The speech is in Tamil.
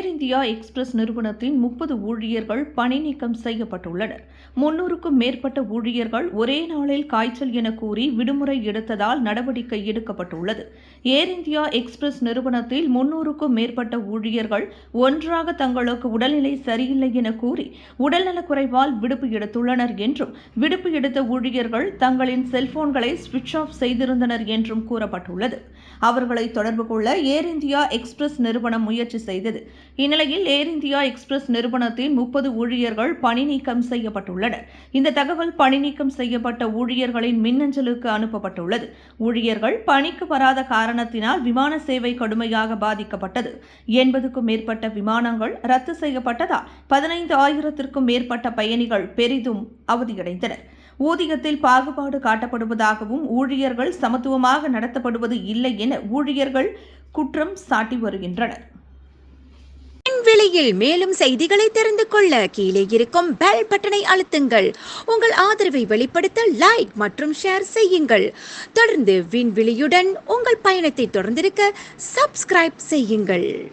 ஏர் இந்தியா எக்ஸ்பிரஸ் நிறுவனத்தின் 30 ஊழியர்கள் பணி நீக்கம் செய்யப்பட்டுள்ளனர். 300க்கும் மேற்பட்ட ஊழியர்கள் ஒரே நாளில் காய்ச்சல் என கூறி விடுமுறை எடுத்ததால் நடவடிக்கை எடுக்கப்பட்டுள்ளது. ஏர் இந்தியா எக்ஸ்பிரஸ் நிறுவனத்தில் 300க்கும் மேற்பட்ட ஊழியர்கள் ஒன்றாக தங்களுக்கு உடல்நிலை சரியில்லை என கூறி உடல்நலக்குறைவால் விடுப்பு எடுத்துள்ளனர் என்றும், விடுப்பு எடுத்த ஊழியர்கள் தங்களின் செல்போன்களை சுவிட்ச் ஆஃப் செய்திருந்தனர் என்றும் கூறப்பட்டுள்ளது. அவர்களை தொடர்பு கொள்ள ஏர் இந்தியா எக்ஸ்பிரஸ் நிறுவனம் முயற்சி செய்தது. இந்நிலையில் ஏர் இந்தியா எக்ஸ்பிரஸ் நிறுவனத்தின் 30 ஊழியர்கள் பணி நீக்கம் செய்யப்பட்டுள்ளனர். இந்த தகவல் பணி நீக்கம் செய்யப்பட்ட ஊழியர்களின் மின்னஞ்சலுக்கு அனுப்பப்பட்டுள்ளது. ஊழியர்கள் பணிக்கு வராத காரணத்தினால் விமான சேவை கடுமையாக பாதிக்கப்பட்டது. 80க்கும் மேற்பட்ட விமானங்கள் ரத்து செய்யப்பட்டதால் 15,000த்திற்கும் மேற்பட்ட பயணிகள் பெரிதும் அவதியடைந்தனர். ஊதியத்தில் பாகுபாடு காட்டப்படுவதாகவும், ஊழியர்கள் சமத்துவமாக நடத்தப்படுவது இல்லை என ஊழியர்கள் குற்றம் சாட்டி வருகின்றனர். விலையில் மேலும் செய்திகளை தெரிந்து கொள்ள கீழே இருக்கும் பெல் பட்டனை அழுத்துங்கள். உங்கள் ஆதரவை வெளிப்படுத்த லைக் மற்றும் ஷேர் செய்யுங்கள். தொடர்ந்து விண்வெளியுடன் உங்கள் பயணத்தை தொடர்ந்திருக்க சப்ஸ்கிரைப் செய்யுங்கள்.